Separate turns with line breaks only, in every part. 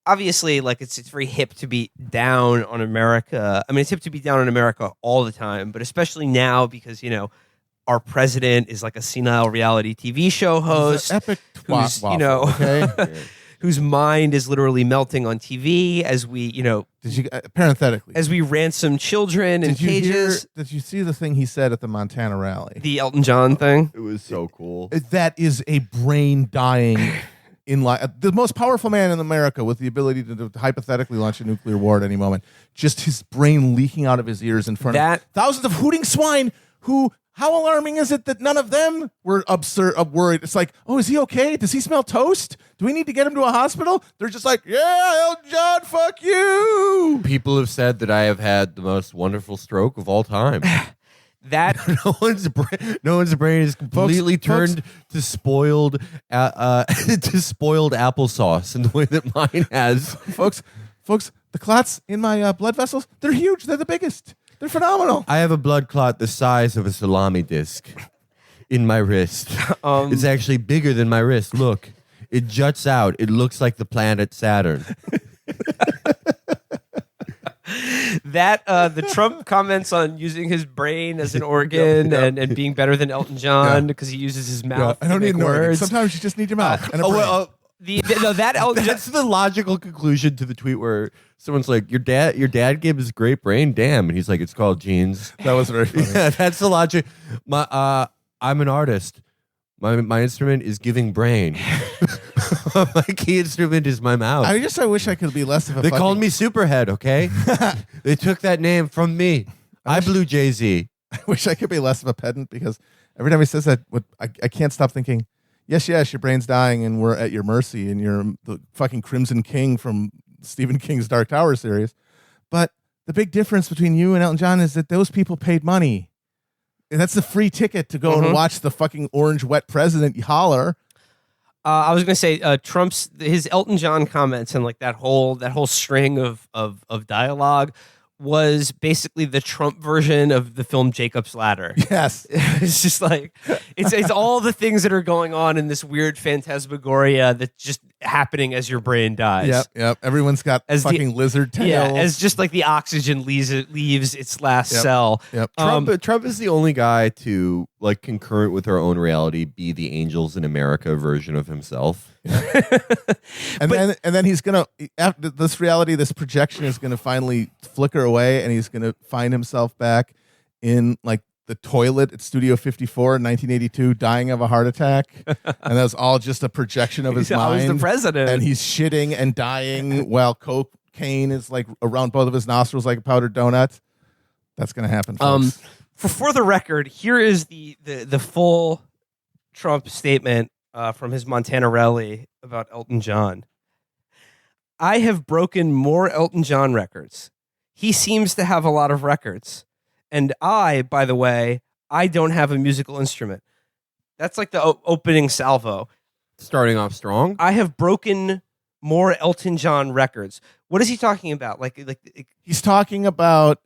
obviously, like it's very hip to be down on America. I mean, it's hip to be down on America all the time, but especially now because our president is like a senile reality TV show host,
epic
who's
waffle, okay?
whose mind is literally melting on TV as we
Did you parenthetically
as we ransom children in cages.
Did you see the thing he said at the Montana rally?
The Elton John thing.
It was so cool.
That is a brain dying. The most powerful man in America with the ability to hypothetically launch a nuclear war at any moment. Just his brain leaking out of his ears in front of thousands of hooting swine who. How alarming is it that none of them were worried? It's like, oh, is he okay? Does he smell toast? Do we need to get him to a hospital? They're just like, yeah, Elton John, fuck you.
People have said that I have had the most wonderful stroke of all time.
That
no one's brain is completely turned to spoiled applesauce in the way that mine has.
folks, the clots in my blood vessels, they're huge. They're the biggest. They're phenomenal.
I have a blood clot the size of a salami disc in my wrist. It's actually bigger than my wrist. Look, it juts out. It looks like the planet Saturn.
The Trump comments on using his brain as an organ and being better than Elton John because he uses his mouth.
I don't need words. Sometimes you just need your mouth. And a brain.
That's the logical conclusion to the tweet where someone's like, your dad gave his great brain, damn, and he's like, it's called genes.
That was very funny.
Yeah, that's the logic. I'm an artist. My instrument is giving brain. My key instrument is my mouth.
I wish I could be less of a.
They called me Superhead. Okay, they took that name from me. I blew Jay-Z.
I wish I could be less of a pedant because every time he says that, I can't stop thinking. Yes, your brain's dying and we're at your mercy and you're the fucking Crimson King from Stephen King's Dark Tower series. But the big difference between you and Elton John is that those people paid money. And that's the free ticket to go and watch the fucking orange wet president holler.
I was going to say his Elton John comments and like that whole string of dialogue was basically the Trump version of the film Jacob's Ladder.
Yes.
It's just like, it's all the things that are going on in this weird phantasmagoria that's just happening as your brain dies.
Yep. Everyone's got fucking lizard tails.
Yeah, as just like the oxygen leaves its last cell.
Yep.
Trump is the only guy to, like, concurrent with our own reality, be the Angels in America version of himself.
And then he's gonna, after this reality, this projection is gonna finally flicker away, and he's gonna find himself back in like the toilet at Studio 54 in 1982, dying of a heart attack, and that's all just a projection of his mind.
I was the president,
and he's shitting and dying while cocaine is like around both of his nostrils like a powdered donut. That's gonna happen, folks.
For the record, here is the full Trump statement from his Montana rally about Elton John. I have broken more Elton John records. He seems to have a lot of records. And by the way, I don't have a musical instrument. That's like the opening salvo.
Starting off strong.
I have broken more Elton John records. What is he talking about? Like
he's talking about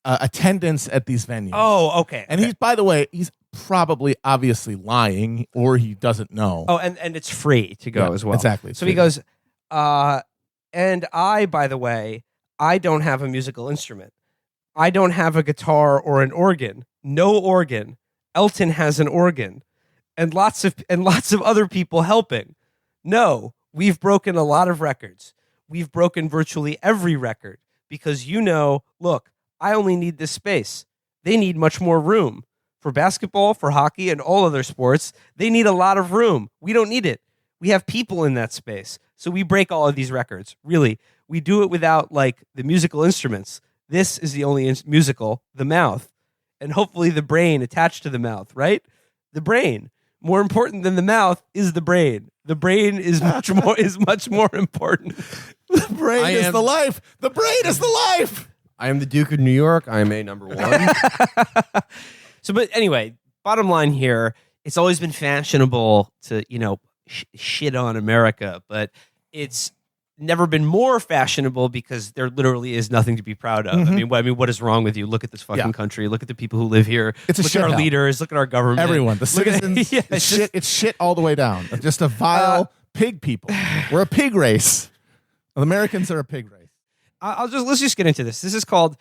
attendance at these venues.
Oh, okay.
And he's, by the way, he's probably obviously lying, or he doesn't know.
Oh, and it's free to go as well.
Exactly.
So he goes, and by the way, I don't have a musical instrument. I don't have a guitar or an organ. No organ. Elton has an organ, and lots of other people helping. No, we've broken a lot of records. We've broken virtually every record because look, I only need this space. They need much more room. For basketball, for hockey, and all other sports, they need a lot of room. We don't need it. We have people in that space. So we break all of these records. Really, we do it without like the musical instruments. This is the only musical, the mouth, and hopefully the brain attached to the mouth, right? The brain. More important than the mouth is the brain. The brain is much more important.
The brain is the life. The brain is the life.
I am the Duke of New York. I am a number one.
So, but anyway, bottom line here, it's always been fashionable to, shit on America, but it's never been more fashionable because there literally is nothing to be proud of.
Mm-hmm.
I mean, what is wrong with you? Look at this fucking country. Look at the people who live here. Look at our leaders. Look at our government.
Everyone. The citizens. It's shit all the way down. Just a vile pig people. We're a pig race. Well, Americans are a pig race.
Let's just get into this. This is called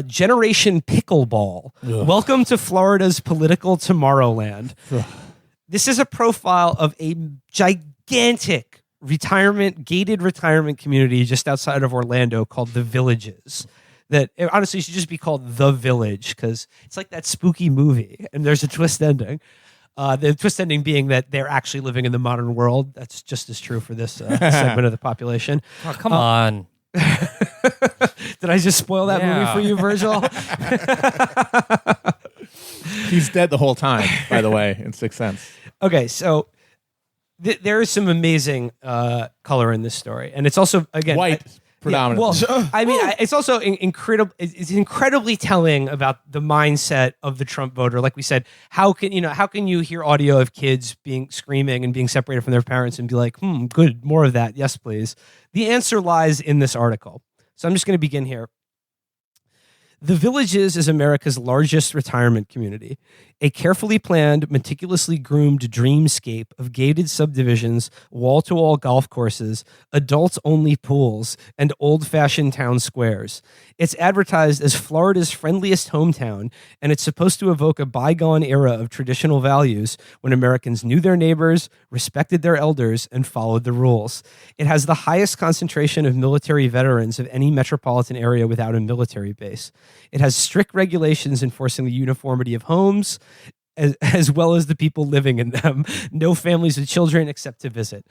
Generation Pickleball.
Ugh.
Welcome to Florida's political Tomorrowland. This is a profile of a gigantic gated retirement community just outside of Orlando called The Villages. That honestly should just be called The Village because it's like that spooky movie and there's a twist ending. The twist ending being that they're actually living in the modern world. That's just as true for this segment of the population.
Oh, come on.
Did I just spoil that movie for you, Virgil?
He's dead the whole time, by the way, in Sixth Sense.
Okay, so there is some amazing color in this story. And it's also, again...
White. Predominantly.
Yeah, well, I mean, it's also incredibly telling about the mindset of the Trump voter. Like we said, how can you hear audio of kids screaming and being separated from their parents and be like, good, more of that, yes, please. The answer lies in this article. So I'm just going to begin here. The Villages is America's largest retirement community, a carefully planned, meticulously groomed dreamscape of gated subdivisions, wall-to-wall golf courses, adults-only pools, and old-fashioned town squares. It's advertised as Florida's friendliest hometown, and it's supposed to evoke a bygone era of traditional values when Americans knew their neighbors, respected their elders, and followed the rules. It has the highest concentration of military veterans of any metropolitan area without a military base. It has strict regulations enforcing the uniformity of homes, as well as the people living in them. No families with children except to visit.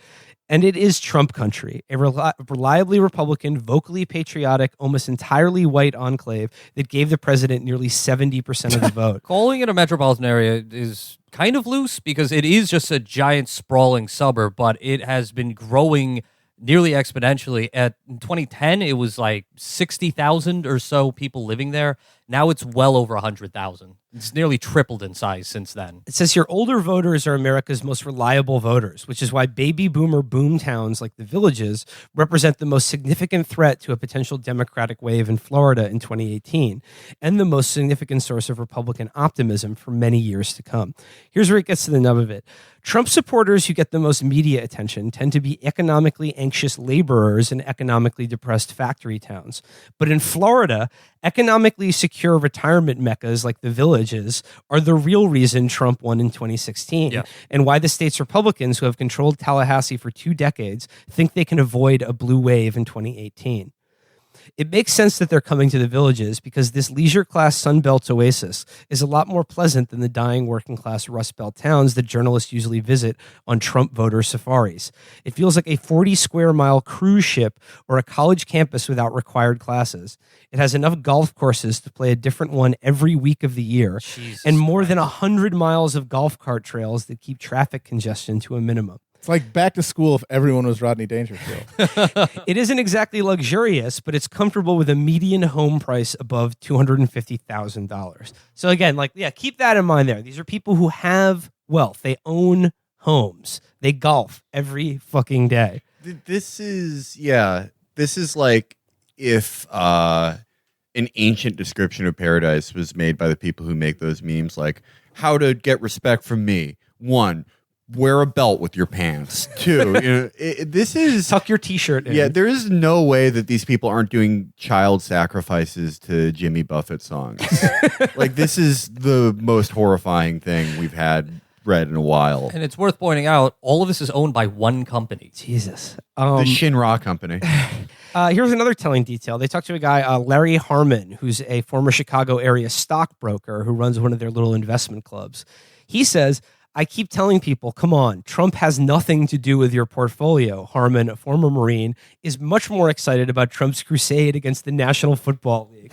And it is Trump country, a reliably Republican, vocally patriotic, almost entirely white enclave that gave the president nearly 70% of the vote.
Calling it a metropolitan area is kind of loose because it is just a giant sprawling suburb, but it has been growing nearly exponentially. In 2010, it was like 60,000 or so people living there. Now it's well over 100,000. It's nearly tripled in size since then.
It says here, older voters are America's most reliable voters, which is why baby boomer boom towns like the Villages represent the most significant threat to a potential Democratic wave in Florida in 2018, and the most significant source of Republican optimism for many years to come. Here's where it gets to the nub of it. Trump supporters who get the most media attention tend to be economically anxious laborers in economically depressed factory towns. But in Florida, economically secure retirement meccas like the Villages are the real reason Trump won in 2016, and why the state's Republicans, who have controlled Tallahassee for 2 decades, think they can avoid a blue wave in 2018. It makes sense that they're coming to the Villages because this leisure-class Sunbelt oasis is a lot more pleasant than the dying working-class Rust Belt towns that journalists usually visit on Trump voter safaris. It feels like a 40-square-mile cruise ship or a college campus without required classes. It has enough golf courses to play a different one every week of the year, and more than 100 miles of golf cart trails that keep traffic congestion to a minimum.
It's like back to school if everyone was Rodney Dangerfield.
It isn't exactly luxurious, but it's comfortable with a median home price above $250,000. So again, keep that in mind there. These are people who have wealth. They own homes. They golf every fucking day.
This is like if an ancient description of paradise was made by the people who make those memes, like how to get respect from me. 1, wear a belt with your pants. 2, this is
tuck your t-shirt in.
Yeah, there is no way that these people aren't doing child sacrifices to Jimmy Buffett songs. Like, this is the most horrifying thing we've had read in a while.
And it's worth pointing out, all of this is owned by one company.
Jesus.
The Shinra company.
Here's another telling detail. They talked to a guy, Larry Harmon, who's a former Chicago area stockbroker who runs one of their little investment clubs. He says, I keep telling people, come on, Trump has nothing to do with your portfolio. Harmon, a former Marine, is much more excited about Trump's crusade against the National Football League.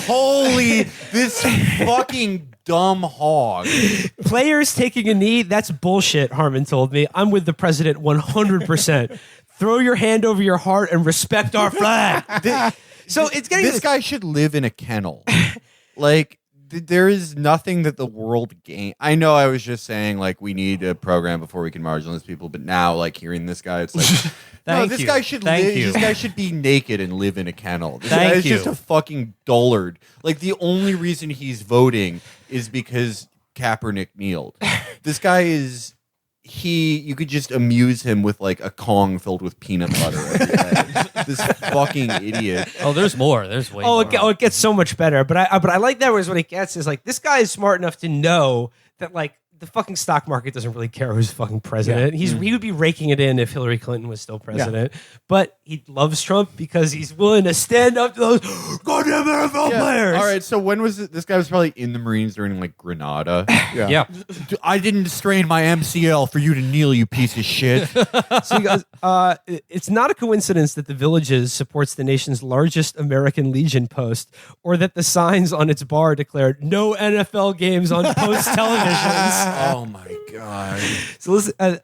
Holy, this fucking dumb hog.
Players taking a knee, that's bullshit, Harmon told me. I'm with the president 100%. Throw your hand over your heart and respect our flag.
This guy should live in a kennel. Like, there is nothing that the world gain. I know I was just saying, like, we need a program before we can marginalize people, but now, like, hearing this guy, it's like, this guy should This guy should be naked and live in a kennel. This guy is just a fucking dullard. Like, the only reason he's voting is because Kaepernick kneeled. This guy is... you could just amuse him with like a Kong filled with peanut butter every day. This fucking idiot.
Oh, there's more. There's way more.
It gets so much better. But I like that was what it gets is like this guy is smart enough to know that like the fucking stock market doesn't really care who's fucking president. He would be raking it in if Hillary Clinton was still president. But he loves Trump because he's willing to stand up to those goddamn NFL players.
All right, so when was it? This guy was probably in the Marines during like Grenada.
Yeah.
I didn't strain my MCL for you to kneel, you piece of shit.
So he goes, it's not a coincidence that the Villages supports the nation's largest American Legion post, or that the signs on its bar declared no NFL games on post televisions.
Oh my God.
So listen,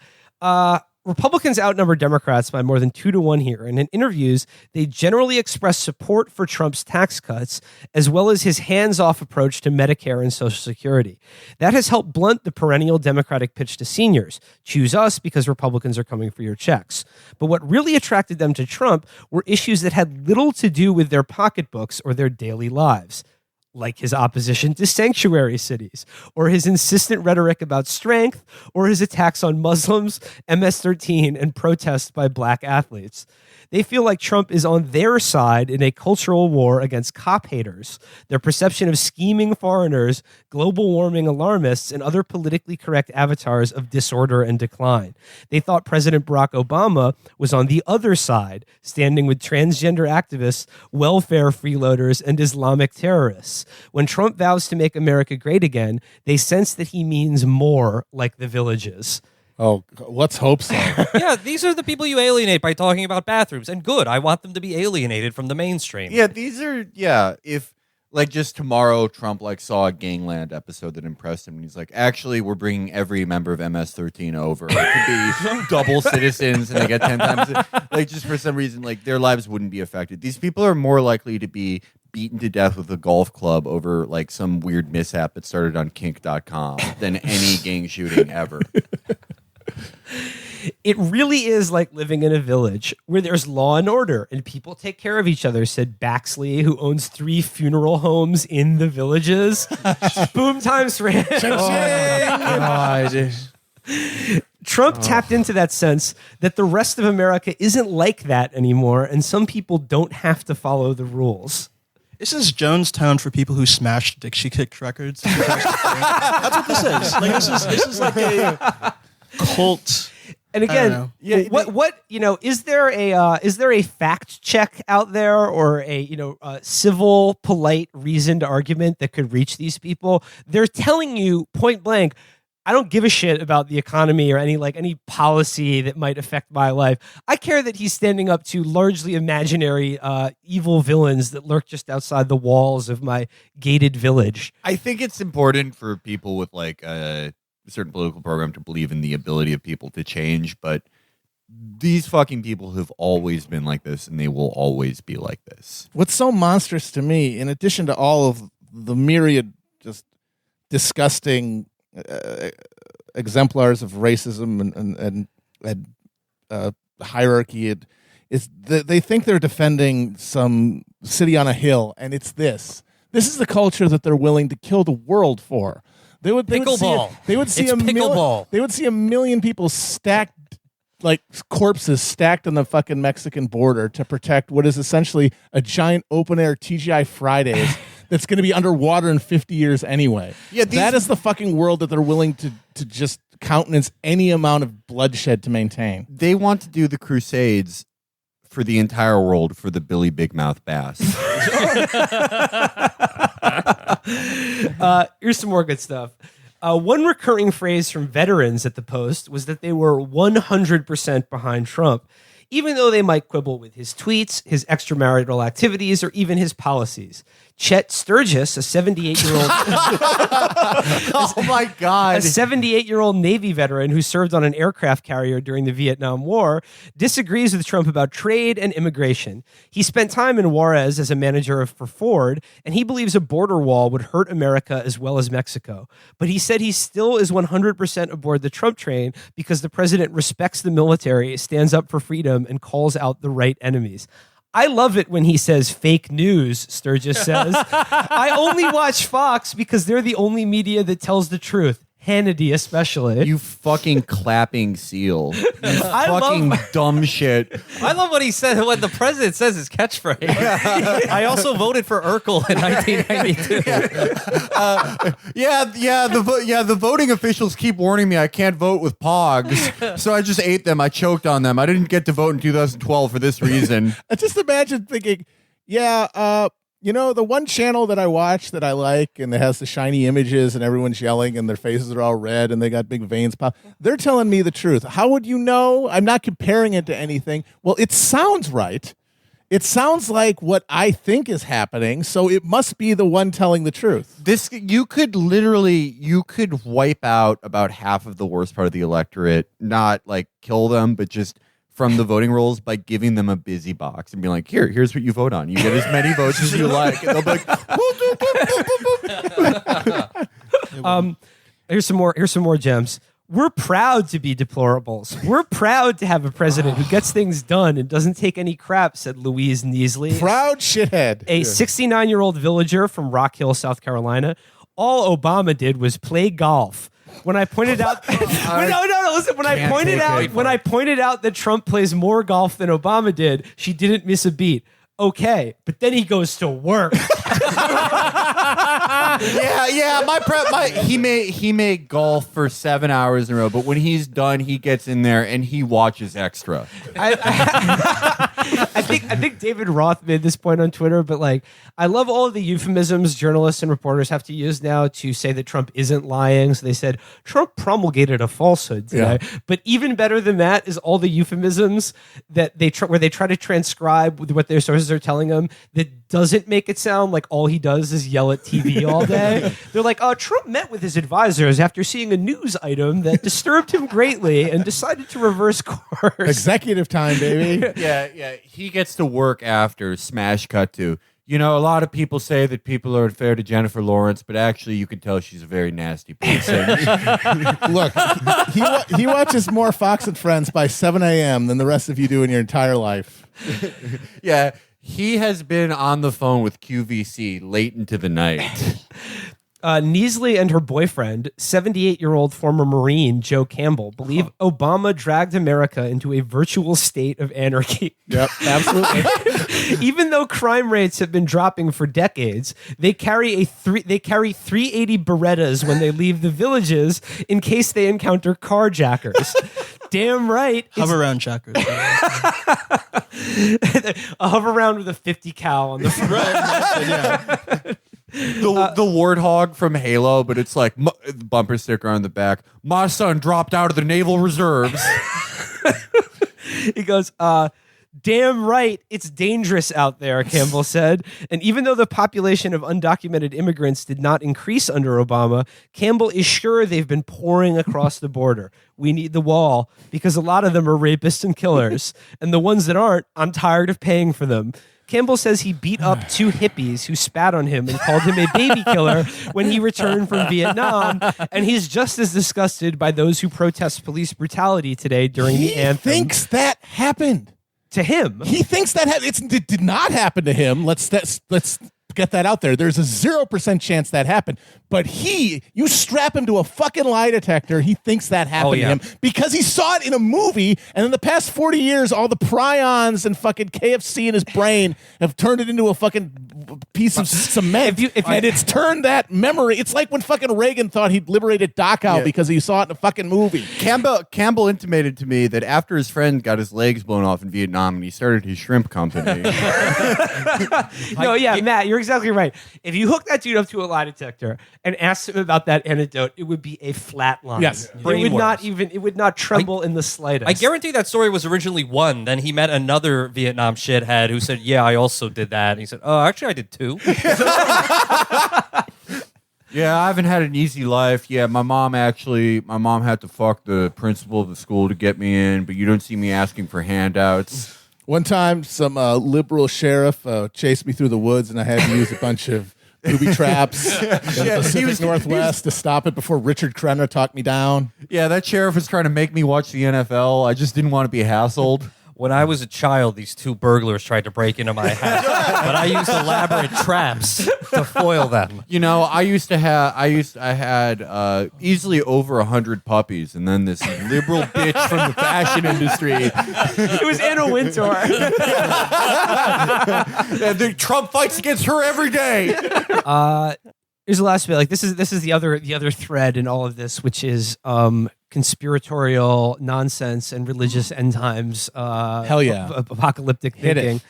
Republicans outnumber Democrats by more than 2-1 here. And in interviews, they generally express support for Trump's tax cuts, as well as his hands-off approach to Medicare and Social Security. That has helped blunt the perennial Democratic pitch to seniors. Choose us because Republicans are coming for your checks. But what really attracted them to Trump were issues that had little to do with their pocketbooks or their daily lives, like his opposition to sanctuary cities, or his insistent rhetoric about strength, or his attacks on Muslims, MS-13, and protests by black athletes. They feel like Trump is on their side in a cultural war against cop haters, their perception of scheming foreigners, global warming alarmists, and other politically correct avatars of disorder and decline. They thought President Barack Obama was on the other side, standing with transgender activists, welfare freeloaders, and Islamic terrorists. When Trump vows to make America great again, they sense that he means more like the Villages.
Oh, let's hope so.
Yeah, these are the people you alienate by talking about bathrooms. And good, I want them to be alienated from the mainstream.
Yeah, these are, if like just tomorrow Trump like saw a Gangland episode that impressed him and he's like, actually, we're bringing every member of MS-13 over. It could be double citizens and they get 10 times. Like just for some reason, like their lives wouldn't be affected. These people are more likely to be beaten to death with a golf club over like some weird mishap that started on kink.com than any gang shooting ever.
It really is like living in a village where there's law and order and people take care of each other, said Baxley, who owns 3 funeral homes in the Villages. Boom times for him. Trump tapped into that sense that the rest of America isn't like that anymore, and some people don't have to follow the rules.
This is Jonestown for people who smashed Dixie Chicks records. That's what this is. Like this is like a cult.
And again, what is there a fact check out there or a civil, polite, reasoned argument that could reach these people? They're telling you point blank, I don't give a shit about the economy or any policy that might affect my life. I care that he's standing up to largely imaginary evil villains that lurk just outside the walls of my gated village.
I think it's important for people with like a certain political program to believe in the ability of people to change, but these fucking people have always been like this and they will always be like this.
What's so monstrous to me, in addition to all of the myriad just disgusting exemplars of racism and hierarchy, is that they think they're defending some city on a hill, and it's this. This is the culture that they're willing to kill the world for. They would see a million people stacked, like corpses stacked on the fucking Mexican border to protect what is essentially a giant open air TGI Fridays that's going to be underwater in 50 years anyway. Yeah, that is the fucking world that they're willing to just countenance any amount of bloodshed to maintain.
They want to do the Crusades for the entire world for the Billy Big Mouth Bass.
Here's some more good stuff. One recurring phrase from veterans at the Post was that they were 100% behind Trump, even though they might quibble with his tweets, his extramarital activities, or even his policies. Chet Sturgis, a 78-year-old
oh my God.
A 78-year-old Navy veteran who served on an aircraft carrier during the Vietnam War, disagrees with Trump about trade and immigration. He spent time in Juarez as a manager for Ford, and he believes a border wall would hurt America as well as Mexico. But he said he still is 100% aboard the Trump train because the president respects the military, stands up for freedom, and calls out the right enemies. I love it when he says fake news, Sturgis says. I only watch Fox because they're the only media that tells the truth. Hannity especially.
You fucking clapping seal. You fucking dumb shit.
I love what he said when the president says his catchphrase. I also voted for Urkel in 1992.
The voting officials keep warning me I can't vote with pogs, so I just ate them. I choked on them. I didn't get to vote in 2012 for this reason.
I just imagine thinking, the one channel that I watch that I like and that has the shiny images and everyone's yelling and their faces are all red and they got big veins pop. They're telling me the truth. How would you know? I'm not comparing it to anything. Well, it sounds right. It sounds like what I think is happening, so it must be the one telling the truth.
You could wipe out about half of the worst part of the electorate, not like kill them, but just from the voting rolls by giving them a busy box and being like, here's what you vote on. You get as many votes as you like. And they'll be like,
Here's some more gems. We're proud to be deplorables. We're proud to have a president who gets things done and doesn't take any crap, said Louise Neasley.
Proud shithead.
A 69-year-old villager from Rock Hill, South Carolina. All Obama did was play golf. When I pointed out, listen. When I pointed out that Trump plays more golf than Obama did, she didn't miss a beat. Okay, but then he goes to work.
He may golf for 7 hours in a row, but when he's done, he gets in there and he watches Extra.
I think David Roth made this point on Twitter, but like, I love all of the euphemisms journalists and reporters have to use now to say that Trump isn't lying. So they said Trump promulgated a falsehood today. Yeah. But even better than that is all the euphemisms that where they try to transcribe with what their sources are telling them that doesn't make it sound like all he does is yell at TV all day. They're like, Trump met with his advisors after seeing a news item that disturbed him greatly and decided to reverse course.
Executive time, baby.
Yeah. He gets to work after smash cut to. A lot of people say that people are unfair to Jennifer Lawrence, but actually you can tell she's a very nasty person.
Look, he watches more Fox and Friends by 7 a.m. than the rest of you do in your entire life.
Yeah, he has been on the phone with QVC late into the night.
Neasley and her boyfriend, 78-year-old former Marine Joe Campbell, believe Obama dragged America into a virtual state of anarchy.
Yep, absolutely.
Even though crime rates have been dropping for decades, they carry 380 Berettas when they leave the villages in case they encounter carjackers. Damn right.
Hover around jackers.
A hover around with a 50 cal on the front.
Right. Yeah.
The warthog from Halo, but it's like bumper sticker on the back. My son dropped out of the Naval Reserves.
He goes, damn right, it's dangerous out there, Campbell said. And even though the population of undocumented immigrants did not increase under Obama, Campbell is sure they've been pouring across the border. We need the wall because a lot of them are rapists and killers. And the ones that aren't, I'm tired of paying for them. Campbell says he beat up 2 hippies who spat on him and called him a baby killer when he returned from Vietnam, and he's just as disgusted by those who protest police brutality today during the anthem.
He thinks that happened.
To him.
He thinks that it did not happen to him. Let's get that out there. There's a 0% chance that happened. But you strap him to a fucking lie detector, he thinks that happened to him because he saw it in a movie, and in the past 40 years, all the prions and fucking KFC in his brain have turned it into a fucking piece of cement. And it's turned that memory. It's like when fucking Reagan thought he'd liberated Dachau because he saw it in a fucking movie.
Campbell intimated to me that after his friend got his legs blown off in Vietnam and he started his shrimp company.
Matt, you're exactly right. If you hook that dude up to a lie detector and asked him about that anecdote, it would be a flat line.
Yes.
It would not tremble in the slightest.
I guarantee that story was originally one. Then he met another Vietnam shithead who said, yeah, I also did that. And he said, oh, actually I did too.
Yeah, I haven't had an easy life. Yeah, my mom had to fuck the principal of the school to get me in, but you don't see me asking for handouts.
One time, some liberal sheriff chased me through the woods, and I had to use a bunch of booby traps in the Pacific Northwest to stop it before Richard Crenna talked me down.
Yeah, that sheriff was trying to make me watch the NFL. I just didn't want to be hassled.
When I was a child, these two burglars tried to break into my house, but I used elaborate traps to foil them.
You know, I had easily over 100 puppies, and then this liberal bitch from the fashion industry.
It was Anna Wintour.
The Trump fights against her every day.
Here's the last bit. Like this is the other thread in all of this, which is conspiratorial nonsense and religious end times.
Hell yeah.
Apocalyptic
Hit it.
thinking.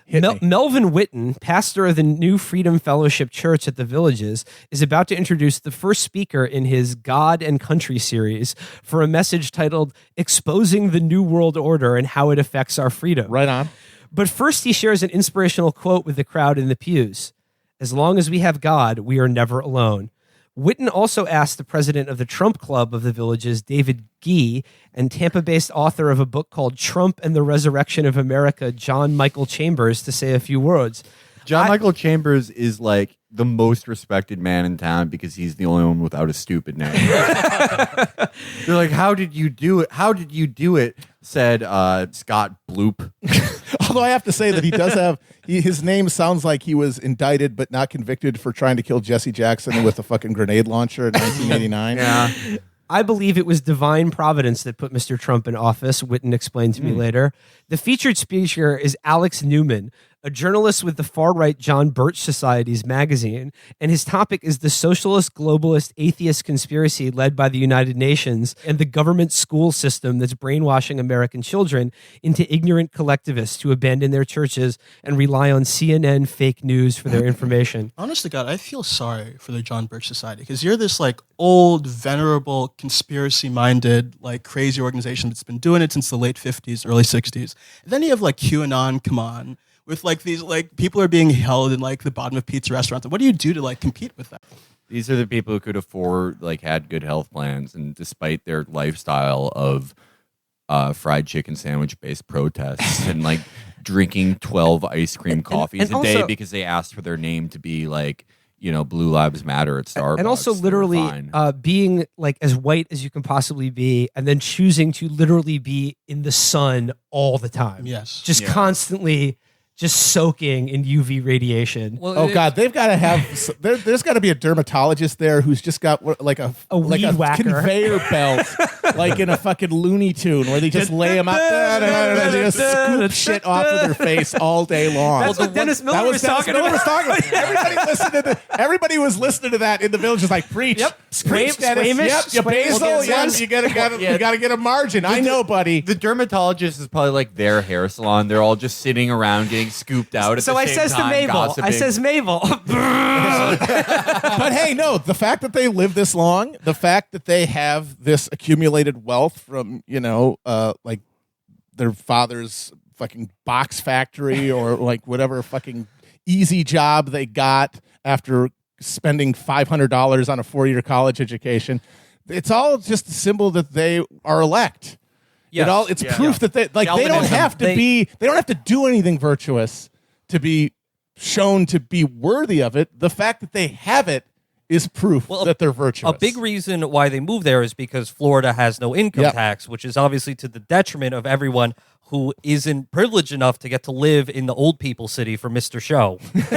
Hit me.
Melvin Witten, pastor of the New Freedom Fellowship Church at the Villages, is about to introduce the first speaker in his God and Country series for a message titled "Exposing the New World Order and How It Affects Our Freedom."
Right on.
But first, he shares an inspirational quote with the crowd in the pews. "As long as we have God, we are never alone." Witten also asked the president of the Trump Club of the Villages, David Gee, and Tampa-based author of a book called Trump and the Resurrection of America, John Michael Chambers, to say a few words.
Michael Chambers is like the most respected man in town because he's the only one without a stupid name. They're like, "How did you do it? How did you do it?" Said Scott Bloop.
Although I have to say that he does have his name sounds like he was indicted but not convicted for trying to kill Jesse Jackson with a fucking grenade launcher in 1989.
Yeah.
I believe it was divine providence that put Mr. Trump in office, Witten explained to me later. The featured speaker is Alex Newman, a journalist with the far-right John Birch Society's magazine, and his topic is the socialist, globalist, atheist conspiracy led by the United Nations and the government school system that's brainwashing American children into ignorant collectivists who abandon their churches and rely on CNN fake news for their information.
Honest to God, I feel sorry for the John Birch Society because you're this like old, venerable, conspiracy-minded, like crazy organization that's been doing it since the late 50s, early 60s. And then you have like QAnon come on with like these like people are being held in like the bottom of pizza restaurants. What do you do to like compete with that?
These are the people who could afford, like, had good health plans, and despite their lifestyle of fried chicken sandwich based protests and like drinking 12 ice cream coffees a day
also,
because they asked for their name to be like, you know, Blue Lives Matter at Starbucks.
And also literally being like as white as you can possibly be and then choosing to literally be in the sun all the time.
Yes.
Just constantly just soaking in UV radiation.
Well,
Oh God, they've got to have. There's got to be a dermatologist there who's just got like a
weed whacker.
conveyor belt, like in a fucking Looney Tune, where they just lay them out, they just scoop shit off of their face all day long.
That's what Dennis Miller was talking
Miller was
about.
talking about. Everybody was listening to that in the village, just like preach.
Yep.
Preach, Dennis.
Squamish.
Yep. Your basil.
Squamish.
Yes. You gotta get a margin. I know, buddy.
The dermatologist is probably like their hair salon. They're all just sitting around getting scooped out. At
So
the
I
same
says to
time,
Mabel,
gossiping.
But hey, no, the fact that they live this long, the fact that they have this accumulated wealth from, like their father's fucking box factory or like whatever fucking easy job they got after spending $500 on a 4-year college education. It's all just a symbol that they are elect.
Yes.
It's proof that they don't have to they don't have to do anything virtuous to be shown to be worthy of it. The fact that they have it is proof that they're virtuous.
A big reason why they moved there is because Florida has no income tax, which is obviously to the detriment of everyone who isn't privileged enough to get to live in the old people city for Mr. Show. It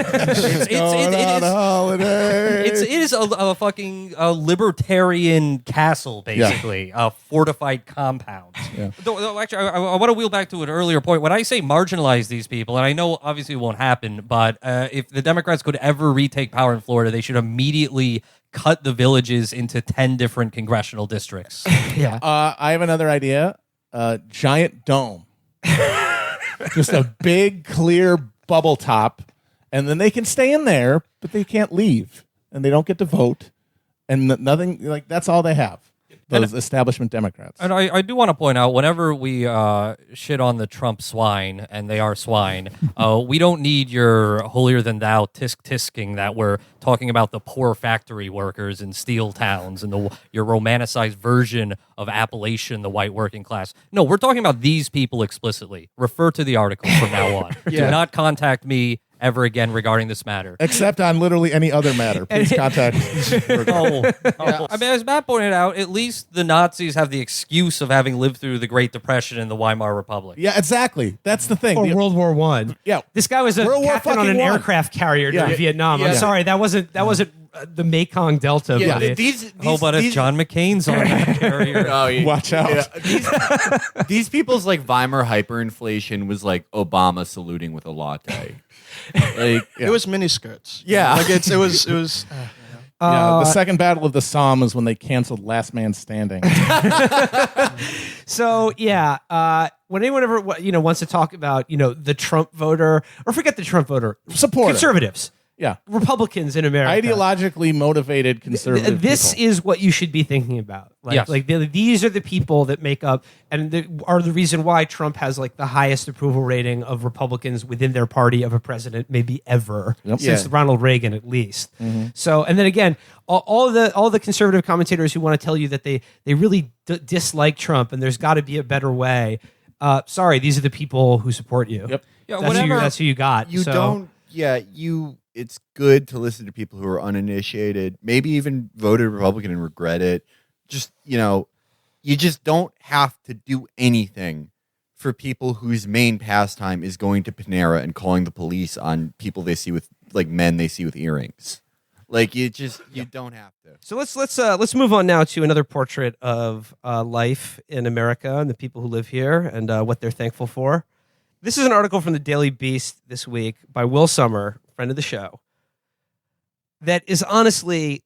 is a fucking libertarian castle, basically, a fortified compound.
Yeah.
Though, actually, I want to wheel back to an earlier point. When I say marginalize these people, and I know obviously it won't happen, but if the Democrats could ever retake power in Florida, they should immediately cut the villages into 10 different congressional districts.
Yeah.
I have another idea. Giant dome. Just a big, clear bubble top. And then they can stay in there, but they can't leave. And they don't get to vote. And nothing, like, that's all they have. Those establishment Democrats.
And I do want to point out, whenever we shit on the Trump swine, and they are swine, we don't need your holier-than-thou tisk-tisking that we're talking about the poor factory workers in steel towns and your romanticized version of Appalachian, the white working class. No, we're talking about these people explicitly. Refer to the article from now on. Do not contact me ever again regarding this matter.
Except on literally any other matter. Please contact.
Yeah. I mean, as Matt pointed out, at least the Nazis have the excuse of having lived through the Great Depression and the Weimar Republic.
Yeah, exactly. That's the thing.
Or World War One.
Yeah.
This guy was a
World War
captain on an
fucking one.
aircraft carrier during
Yeah.
Vietnam.
Yeah.
I'm sorry, that wasn't the Mekong Delta.
Yeah,
buddy.
But if John McCain's on that carrier?
Oh, yeah.
Watch out.
Yeah. These people's like Weimar hyperinflation was like Obama saluting with a latte. Like,
It was miniskirts.
Yeah.
Like it was.
Yeah, the second battle of the Somme is when they canceled Last Man Standing.
So yeah, when anyone ever wants to talk about the Trump voter, or forget the Trump voter,
Supporter.
conservatives,
Yeah.
Republicans in America,
Ideologically motivated conservative
this
people.
is what you should be thinking about.
Yes.
These are the people that make up and are the reason why Trump has like the highest approval rating of Republicans within their party of a president, maybe ever since
Yeah.
Ronald Reagan at least. So, and then again, all the conservative commentators who want to tell you that they really dislike Trump and there's got to be a better way. Sorry, these are the people who support you.
Yep.
Yeah,
That's who you got.
you
So-
don't. Yeah, it's good to listen to people who are uninitiated, maybe even voted Republican and regret it. Just, you just don't have to do anything for people whose main pastime is going to Panera and calling the police on people they see with, like, men they see with earrings. Like, you don't have to.
So let's move on now to another portrait of life in America and the people who live here and what they're thankful for. This is an article from the Daily Beast this week by Will Sommer, friend of the show, that is honestly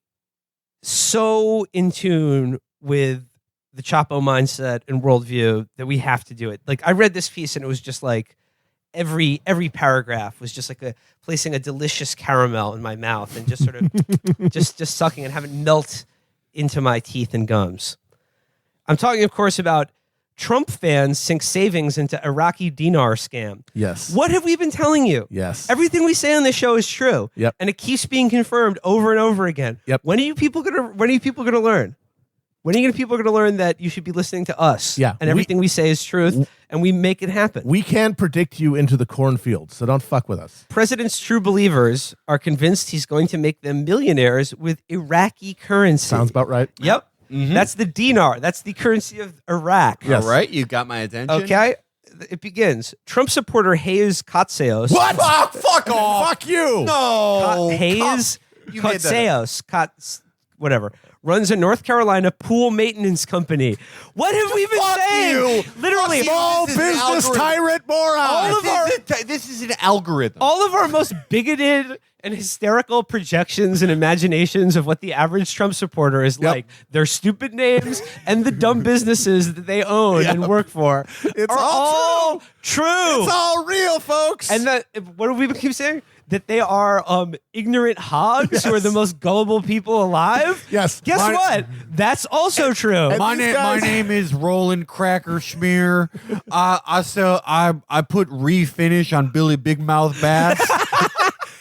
so in tune with the Chapo mindset and worldview that we have to do it. Like I read this piece and it was just like every paragraph was just like placing a delicious caramel in my mouth and just sort of just sucking and having it melt into my teeth and gums. I'm talking, of course, about Trump fans sink savings into Iraqi dinar scam.
Yes.
What have we been telling you?
Yes.
Everything we say on this show is true.
Yep.
And it keeps being confirmed over and over again.
Yep.
When are you people gonna learn? When are people going to learn that you should be listening to us?
Yeah.
And everything we say is truth, and we make it happen.
We can predict you into the cornfield, so don't fuck with us.
President's true believers are convinced he's going to make them millionaires with Iraqi currency.
Sounds about right.
Yep. That's the dinar. That's the currency of Iraq.
Yes.
All right, you got my attention.
Okay. It begins. Trump supporter Hayes Katseos.
What? Fuck off.
Fuck you.
No.
Hayes
You made that up.
Katseos. Whatever. Runs a North Carolina pool maintenance company. What have we been
Fuck
saying?
you.
Literally,
Fuck you.
Small
This is an
business
algorithm.
tyrant moron.
This is an algorithm.
all of our most bigoted and hysterical projections and imaginations of what the average Trump supporter is like, their stupid names and the dumb businesses that they own and work for
It's
are
all
all true.
It's all real, folks.
And that, what do we keep saying? That they are ignorant hogs who are the most gullible people alive?
Yes.
Guess what? That's also true.
And
My
these guys-
name is Roland Cracker Schmear. I put refinish on Billy Big Mouth Bass.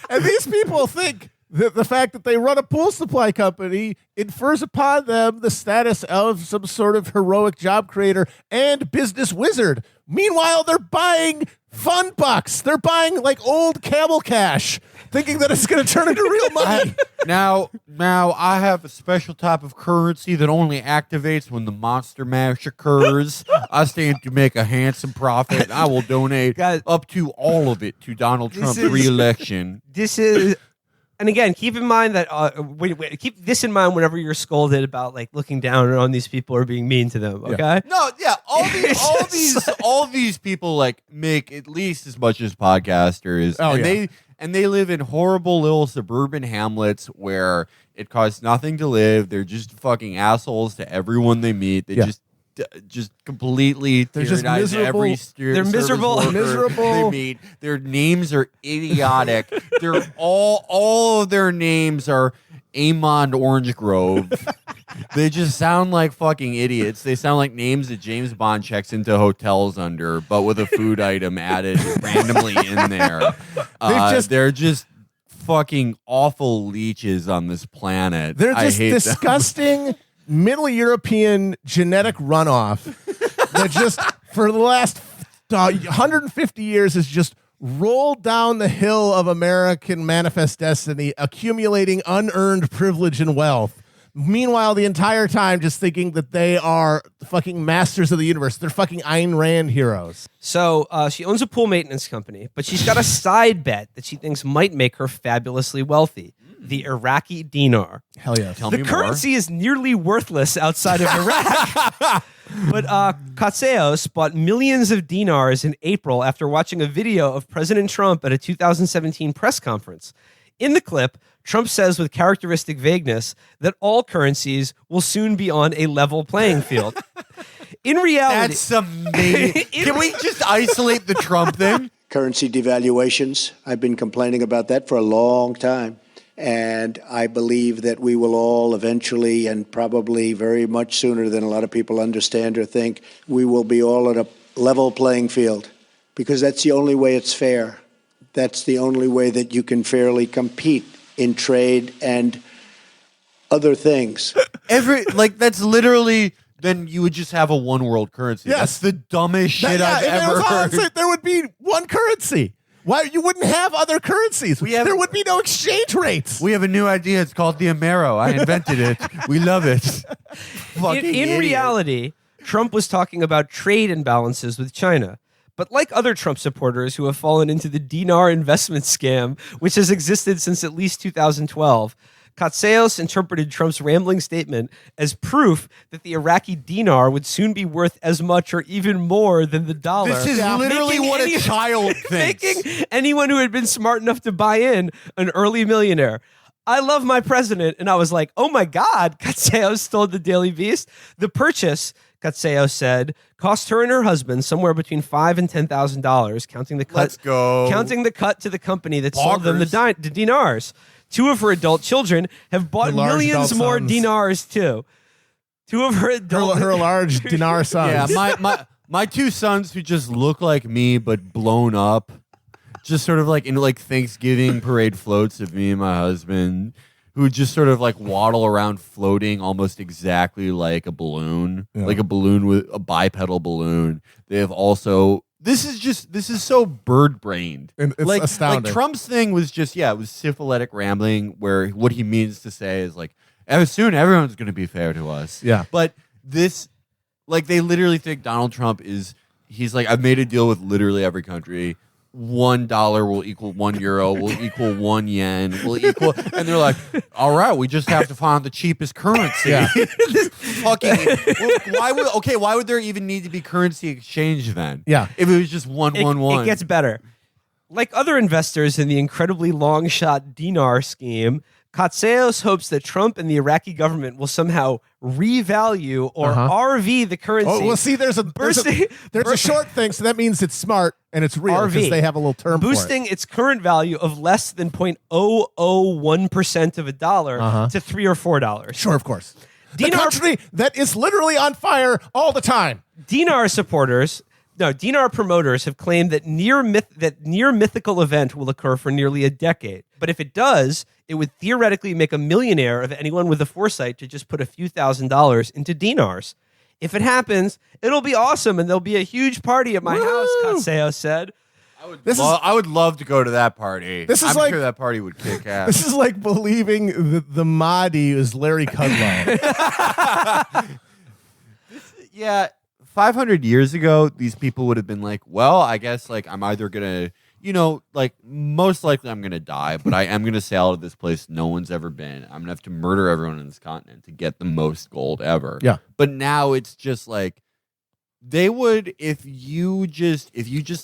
And these people think that the fact that they run a pool supply company infers upon them the status of some sort of heroic job creator and business wizard. Meanwhile, they're buying fun bucks. They're buying like old camel cash, thinking that it's going to turn into real money.
Now I have a special type of currency that only activates when the monster mash occurs. I stand to make a handsome profit. I will donate
Guys,
up to all of it to Donald Trump's
is-
re-election.
This is, and again, keep in mind that keep this in mind whenever you're scolded about like looking down on these people or being mean to them. Okay.
No, yeah, all these people like make at least as much as podcasters.
Oh,
and they live in horrible little suburban hamlets where it costs nothing to live. They're just fucking assholes to everyone they meet. They just completely
They're just
tyrannize
miserable.
every
They're miserable.
Miserable.
they meet. Their names are idiotic. They're all of their names are Amond Orange Grove. They just sound like fucking idiots. They sound like names that James Bond checks into hotels under, but with a food item added randomly in there. They're just fucking awful leeches on this planet.
They're
I
just
hate them.
disgusting Middle European genetic runoff that just for the last 150 years has just roll down the hill of American manifest destiny, accumulating unearned privilege and wealth. Meanwhile, the entire time just thinking that they are the fucking masters of the universe. They're fucking Ayn Rand heroes.
So she owns a pool maintenance company, but she's got a side bet that she thinks might make her fabulously wealthy. The Iraqi dinar.
Hell yes.
Tell me
The
more.
currency is nearly worthless outside of Iraq. But Katseos bought millions of dinars in April after watching a video of President Trump at a 2017 press conference. In the clip, Trump says with characteristic vagueness that all currencies will soon be on a level playing field. In reality...
That's amazing. Can we just isolate the Trump thing?
Currency devaluations. I've been complaining about that for a long time. And I believe that we will all eventually, and probably very much sooner than a lot of people understand or think, we will be all at a level playing field. Because that's the only way it's fair. That's the only way that you can fairly compete in trade and other things.
That's literally, then you would just have a one world currency.
Yes.
That's the dumbest shit I've ever heard.
There would be one currency. Why you wouldn't have other currencies? There would be no exchange rates.
We have a new idea. It's called the Amero. I invented it. We love it.
In reality, Trump was talking about trade imbalances with China. But like other Trump supporters who have fallen into the dinar investment scam, which has existed since at least 2012, Katseos interpreted Trump's rambling statement as proof that the Iraqi dinar would soon be worth as much or even more than the dollar.
This is literally what a child thinks.
Making anyone who had been smart enough to buy in an early millionaire. I love my president, and I was like, oh my God, Katseos told the Daily Beast. The purchase, Katseos said, cost her and her husband somewhere between $5,000 and $10,000, counting the cut.
Let's go.
Counting the cut to the company that sold them the dinars. Two of her adult children have bought millions more dinars too. Two of her adult
her large dinar sons.
Yeah, my two sons who just look like me but blown up, just sort of like in like Thanksgiving parade floats of me and my husband, who just sort of like waddle around floating almost exactly like a balloon, like a balloon with a bipedal balloon. They have also. This is so bird-brained.
And it's astounding.
Like Trump's thing was just, it was syphilitic rambling where what he means to say is like, soon everyone's going to be fair to us.
Yeah.
But this, like they literally think Donald Trump he's like, I've made a deal with literally every country. $1 will equal €1, will equal 1 yen, will equal, and they're like, all right, we just have to find the cheapest currency.
Yeah.
Why would there even need to be currency exchange then?
Yeah.
If it was just 111.
It gets better. Like other investors in the incredibly long shot dinar scheme, Katseos hopes that Trump and the Iraqi government will somehow revalue or RV the currency.
Oh, well, see, there's a short thing, so that means it's smart and it's real because they have a little term
boosting
for it.
Its current value of less than 0.001% of a dollar to $3 or $4.
Sure, of course. The country that is literally on fire all the time.
Dinar promoters have claimed that near mythical event will occur for nearly a decade. But if it does, it would theoretically make a millionaire of anyone with the foresight to just put a few $1,000s into dinars. If it happens, it'll be awesome, and there'll be a huge party at my house, Katseos said.
I would love to go to that party.
I'm
sure that party would kick ass.
This is like believing that the Mahdi is Larry Kudlow.
Yeah, 500 years ago, these people would have been like, well, I guess like I'm either going to, most likely I'm going to die, but I am going to sail to this place no one's ever been. I'm going to have to murder everyone on this continent to get the most gold ever.
Yeah.
But now it's just like, they would, if you just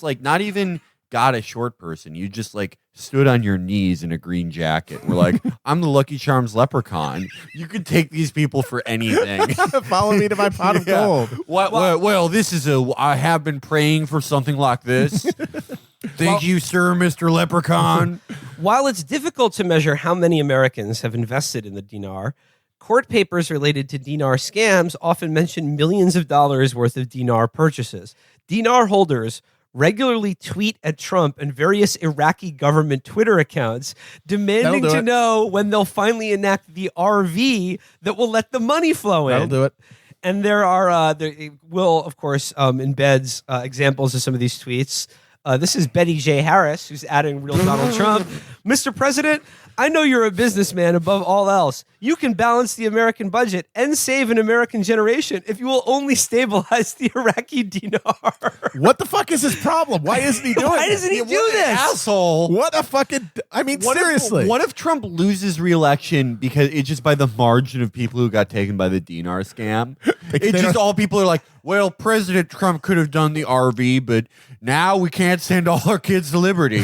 like not even got a short person, you just like stood on your knees in a green jacket. We're like, I'm the Lucky Charms leprechaun. You could take these people for anything.
Follow me to my pot of gold.
Well, this is I have been praying for something like this. Thank you, sir, Mr. Leprechaun.
While it's difficult to measure how many Americans have invested in the dinar, court papers related to dinar scams often mention millions of dollars worth of dinar purchases. Dinar holders regularly tweet at Trump and various Iraqi government Twitter accounts demanding to know when they'll finally enact the RV that will let the money flow in.
That'll do it.
And there will, of course, embeds examples of some of these tweets. This is Betty J. Harris, who's adding real Donald Trump. Mr. President, I know you're a businessman above all else. You can balance the American budget and save an American generation if you will only stabilize the Iraqi dinar.
What the fuck is his problem? Why isn't he doing
Why
this?
doesn't he do this?
Asshole.
What a fucking... I mean, seriously.
What if Trump loses re-election because it's just by the margin of people who got taken by the dinar scam? It's just all people are like, well, President Trump could have done the RV, but now we can't send all our kids to Liberty.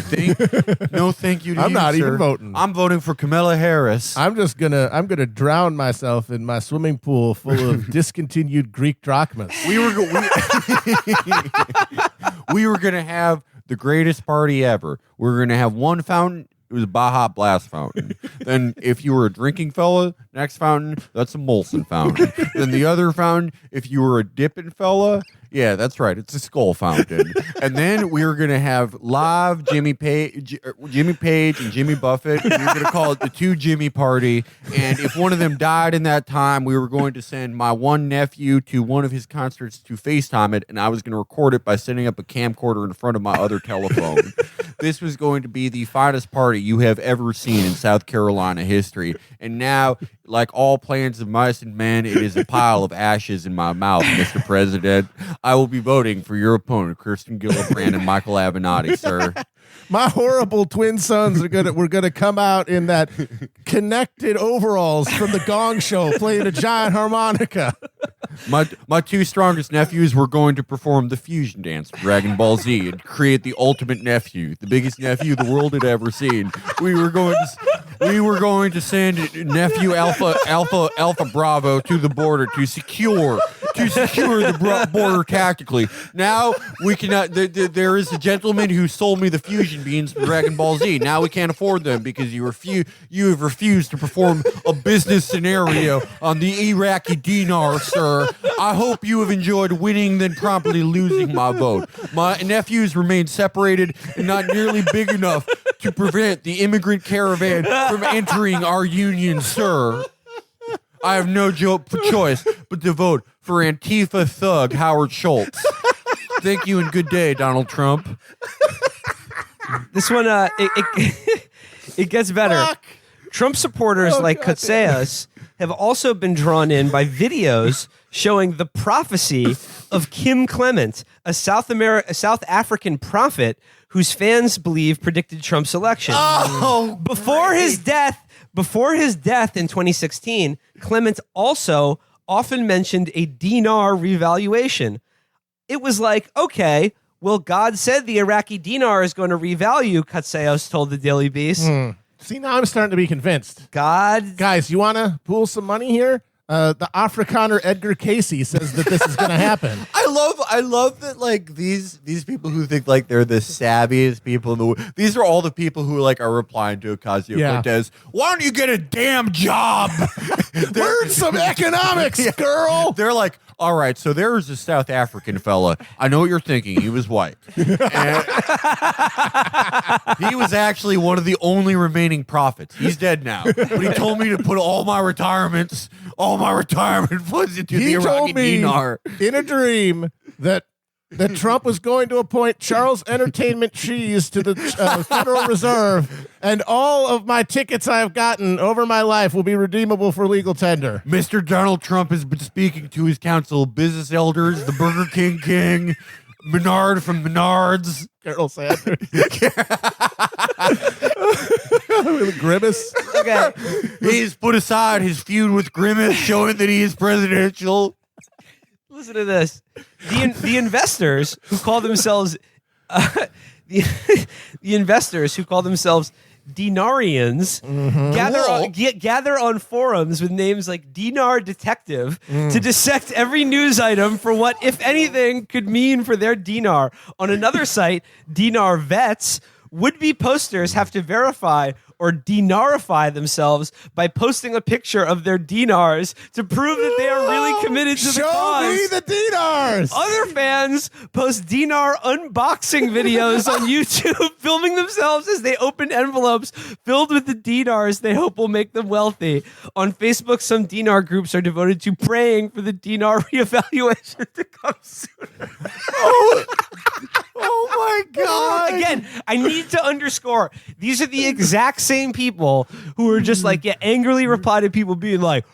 No, thank you to
I'm
you,
not
sir.
even voting.
I'm voting for Kamala Harris.
I'm gonna drown myself in my swimming pool full of discontinued Greek drachmas.
We were gonna have the greatest party ever. We were gonna have one fountain. It was a Baja Blast fountain. Then, if you were a drinking fella, next fountain, that's a Molson fountain. Then the other fountain, if you were a dipping fella, yeah, that's right, it's a Skull fountain. And then we were gonna have live Jimmy Page and Jimmy Buffett. We were gonna call it the Two Jimmy Party. And if one of them died in that time, we were going to send my one nephew to one of his concerts to FaceTime it, and I was gonna record it by setting up a camcorder in front of my other telephone. This was going to be the finest party you have ever seen in South Carolina history. And now, like all plans of mice and men, it is a pile of ashes in my mouth, Mr. President. I will be voting for your opponent, Kirsten Gillibrand and Michael Avenatti, sir.
My horrible twin sons were gonna come out in that connected overalls from the Gong Show, playing a giant harmonica.
My two strongest nephews were going to perform the fusion dance from Dragon Ball Z and create the ultimate nephew, the biggest nephew the world had ever seen. We were going to send nephew Alpha Bravo to the border to secure the border tactically. Now we cannot. There is a gentleman who sold me the fusion beans from Dragon Ball Z. Now we can't afford them because you have refused to perform a business scenario on the Iraqi dinar, sir. I hope you have enjoyed winning, then promptly losing my vote. My nephews remain separated and not nearly big enough to prevent the immigrant caravan from entering our union, sir. I have no choice but to vote for Antifa thug Howard Schultz. Thank you and good day, Donald Trump.
This one, it gets better.
Fuck.
Trump supporters like Kotseas have also been drawn in by videos showing the prophecy of Kim Clement, a South African prophet whose fans believe predicted Trump's election. Before his death in 2016, Clement also often mentioned a dinar revaluation. It was like, okay, well, God said the Iraqi dinar is going to revalue, Kotseas told the Daily Beast.
See, now I'm starting to be convinced.
Guys,
you want to pool some money here? The Afrikaner Edgar Casey says that this is going to happen.
I love that, like, these people who think like they're the savviest people in the world. These are all the people who like are replying to Ocasio-Cortez. Why don't you get a damn job?
Learn some economics, girl.
They're like, all right, so there was a South African fella. I know what you're thinking. He was white. And he was actually one of the only remaining prophets. He's dead now. But he told me to put all my retirement funds into the Iraqi dinar.
In a dream that Trump was going to appoint Charles Entertainment Cheese to the Federal Reserve, and all of my tickets I have gotten over my life will be redeemable for legal tender.
Mr. Donald Trump has been speaking to his council of business elders, the Burger King, Menard from Menards.
Carol Sanders. Grimace.
okay.
He's put aside his feud with Grimace, showing that he is presidential.
Listen to this. The investors who call themselves the investors who call themselves dinarians gather on forums with names like Dinar Detective to dissect every news item for what, if anything, could mean for their dinar. On another site, Dinar Vets, would-be posters have to verify or dinarify themselves by posting a picture of their dinars to prove that they are really committed to the cause.
Show me the dinars!
Other fans post dinar unboxing videos on YouTube, filming themselves as they open envelopes filled with the dinars they hope will make them wealthy. On Facebook, some dinar groups are devoted to praying for the dinar reevaluation to come sooner.
Oh my God.
Again, I need to underscore, these are the exact same people who are just like, angrily reply to people being like,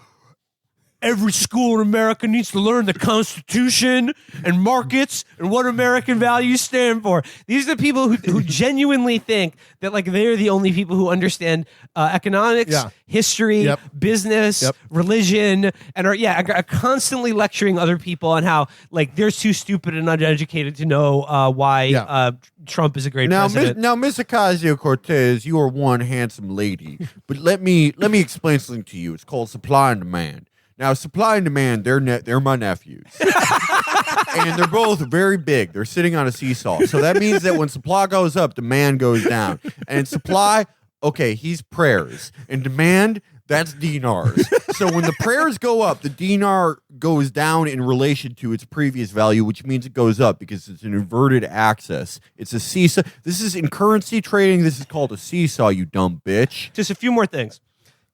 every school in America needs to learn the Constitution and markets and what American values stand for. These are the people who genuinely think that like they're the only people who understand economics, history, business, religion, and are constantly lecturing other people on how like they're too stupid and uneducated to know why Trump is a great president.
Now, Miss Ocasio-Cortez, you are one handsome lady, but let me explain something to you. It's called supply and demand. Now, supply and demand, they're my nephews. And they're both very big. They're sitting on a seesaw. So that means that when supply goes up, demand goes down. And supply, okay, he's prayers. And demand, that's dinars. So when the prayers go up, the dinar goes down in relation to its previous value, which means it goes up because it's an inverted axis. It's a seesaw. This is in currency trading. This is called a seesaw, you dumb bitch.
Just a few more things.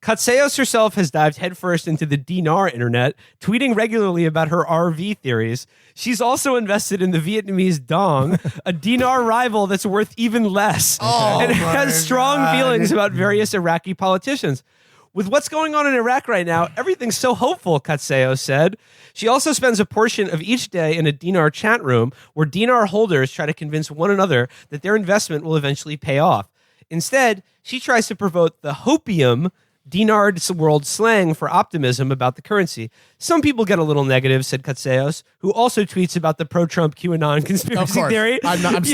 Katseos herself has dived headfirst into the dinar internet, tweeting regularly about her RV theories. She's also invested in the Vietnamese dong, a dinar rival that's worth even less, and has strong feelings about various Iraqi politicians. With what's going on in Iraq right now, everything's so hopeful, Katseos said. She also spends a portion of each day in a dinar chat room where dinar holders try to convince one another that their investment will eventually pay off. Instead, she tries to promote the hopium, dinar world slang for optimism about the currency. Some people get a little negative, said Katseos, who also tweets about the pro-Trump QAnon conspiracy theory.
I'm stunned.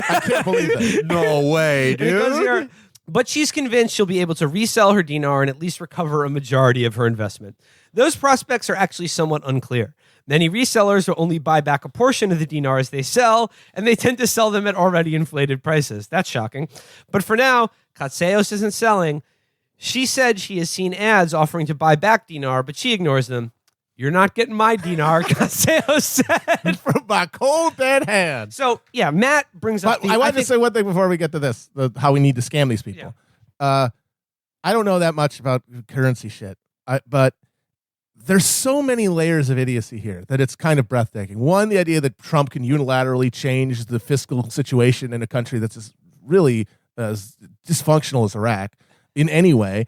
I can't believe that.
No way, dude.
But she's convinced she'll be able to resell her dinar and at least recover a majority of her investment. Those prospects are actually somewhat unclear. Many resellers will only buy back a portion of the dinars they sell, and they tend to sell them at already inflated prices. That's shocking. But for now, Katseos isn't selling. She said she has seen ads offering to buy back dinar, but she ignores them. You're not getting my dinar, Katseos said.
From my cold dead hand.
So, yeah, Matt brings up
I want to say one thing before we get to this, how we need to scam these people. I don't know that much about currency shit, but there's so many layers of idiocy here that it's kind of breathtaking. One, the idea that Trump can unilaterally change the fiscal situation in a country that's as really as dysfunctional as Iraq in any way,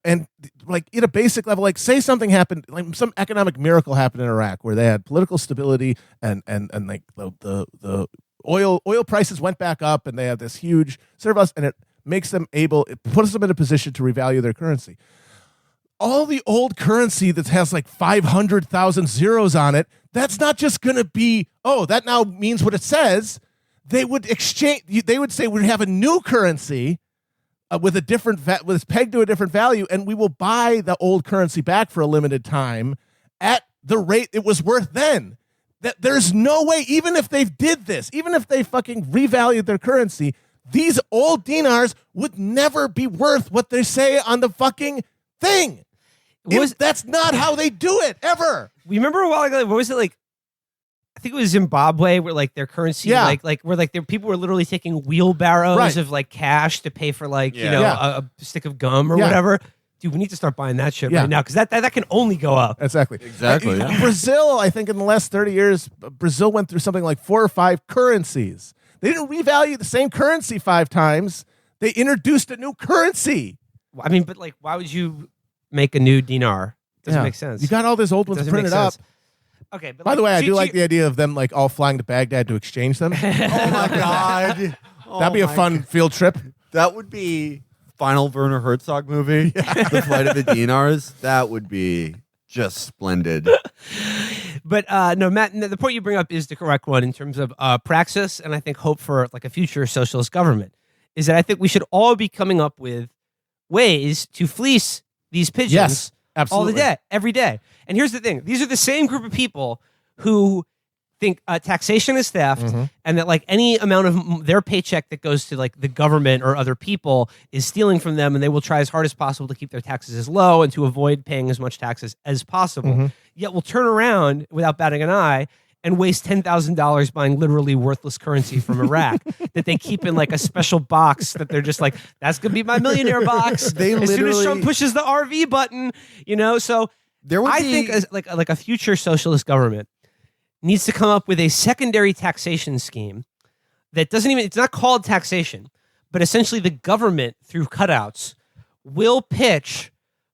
and like at a basic level, like say something happened, like some economic miracle happened in Iraq where they had political stability and like the oil prices went back up and they had this huge surplus, and it makes them able, it puts them in a position to revalue their currency. All the old currency that has like 500,000 zeros on it, that's not just going to be, oh, that now means what it says. They would exchange, they would say we have a new currency with a different with pegged to a different value, and we will buy the old currency back for a limited time at the rate it was worth then. That there's no way, even if they did this, even if they fucking revalued their currency, these old dinars would never be worth what they say on the fucking thing. That's not how they do it ever.
Remember a while ago, what was it like? I think it was Zimbabwe, where like their currency, where like their people were literally taking wheelbarrows of like cash to pay for like a stick of gum or whatever. Dude, we need to start buying that shit right now because that can only go up.
Exactly. Brazil, I think in the last 30 years, Brazil went through something like 4 or 5 currencies. They didn't revalue the same currency 5 times. They introduced a new currency.
I mean, but like, why would you make a new dinar? Doesn't make sense.
You got all these old ones printed up.
Okay, but
by the way, I do like the idea of them like all flying to Baghdad to exchange them.
Oh my God.
That'd be a fun field trip.
That would be final Werner Herzog movie. The Flight of the Dinars. That would be just splendid.
But no, Matt, the point you bring up is the correct one in terms of praxis, and I think hope for like a future socialist government is that I think we should all be coming up with ways to fleece these pigeons
absolutely.
all the day, every day. And here's the thing. These are the same group of people who think taxation is theft, and that like any amount of their paycheck that goes to like the government or other people is stealing from them, and they will try as hard as possible to keep their taxes as low and to avoid paying as much taxes as possible. Yet we'll turn around without batting an eye and waste $10,000 buying literally worthless currency from Iraq that they keep in like a special box that they're just like, that's gonna be my millionaire box. As soon as Trump pushes the RV button, so I think as like a future socialist government needs to come up with a secondary taxation scheme that doesn't even, it's not called taxation, but essentially the government through cutouts will pitch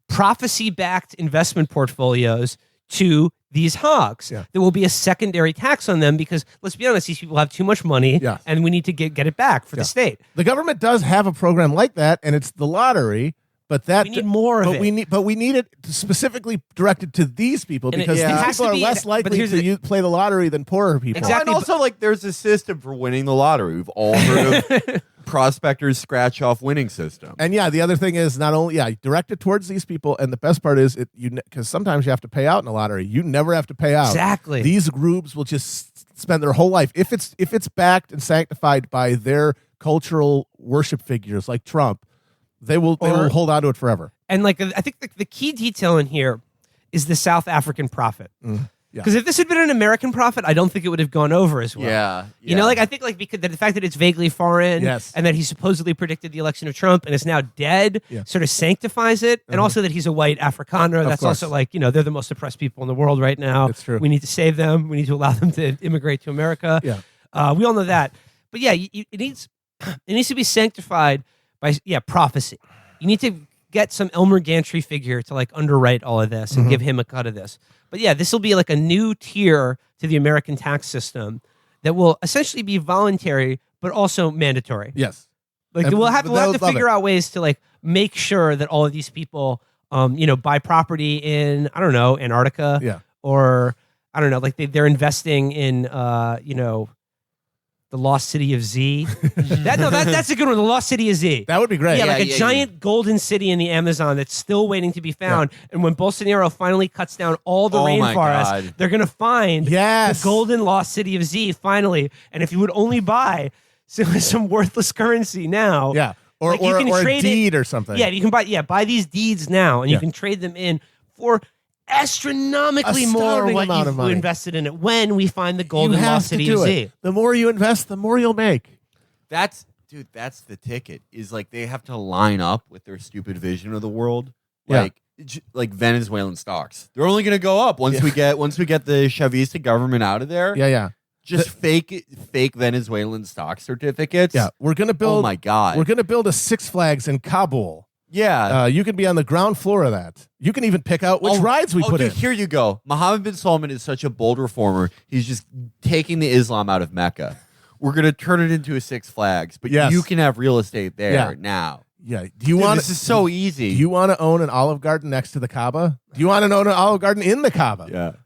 prophecy-backed investment portfolios to these hogs. There will be a secondary tax on them because, let's be honest, these people have too much money and we need to get it back for the state.
The government does have a program like that, and it's the lottery. But we
need more of it.
We need it specifically directed to these people because these people are less likely to play the lottery than poorer people.
Exactly. And also, like, there's a system for winning the lottery. We've all heard of prospectors scratch-off winning system.
And the other thing is not only direct it towards these people, and the best part is because sometimes you have to pay out in the lottery. You never have to pay out.
Exactly.
These groups will just spend their whole life if it's backed and sanctified by their cultural worship figures like Trump. They will hold on to it forever. And
like I think the key detail in here is the South African prophet. Because if this had been an American prophet, I don't think it would have gone over as well. I think because the fact that it's vaguely foreign and that he supposedly predicted the election of Trump and is now dead sort of sanctifies it. And also that he's a white Afrikaner. That's also like, they're the most oppressed people in the world right now.
It's true.
We need to save them. We need to allow them to immigrate to America. We all know that. But it needs to be sanctified by prophecy. You need to get some Elmer Gantry figure to like underwrite all of this and give him a cut of this. But this will be like a new tier to the American tax system that will essentially be voluntary but also mandatory.
Yes.
Like we'll have to figure out ways to like make sure that all of these people buy property in, I don't know, Antarctica. Or I don't know, like they're investing in the Lost City of Z. That's a good one. The Lost City of Z.
That would be great.
A giant golden city in the Amazon that's still waiting to be found. And when Bolsonaro finally cuts down all the rainforest, they're going to find the golden Lost City of Z finally. And if you would only buy some worthless currency now.
Or a deed or something.
You can buy these deeds now and you can trade them in for astronomically more what you invested in it when we find the golden Lost City of Z.
The more you invest, the more you'll make.
That's the ticket. Is like they have to line up with their stupid vision of the world. Like Venezuelan stocks. They're only going to go up once we get the Chavista government out of there. Just fake Venezuelan stock certificates.
We're going to build.
Oh my God.
We're going to build a Six Flags in Kabul. You can be on the ground floor of that. You can even pick out which rides we put in.
Here you go. Mohammed bin Salman is such a bold reformer. He's just taking the Islam out of Mecca. We're going to turn it into a Six Flags, but you can have real estate there now.
Do you want?
This is so easy.
Do you want to own an Olive Garden next to the Kaaba? Do you want to own an Olive Garden in the Kaaba?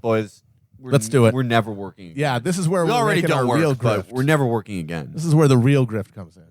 Boys.
Let's do it.
We're never working again.
This is where we already don't work,
but we're never working again.
This is where the real grift comes in.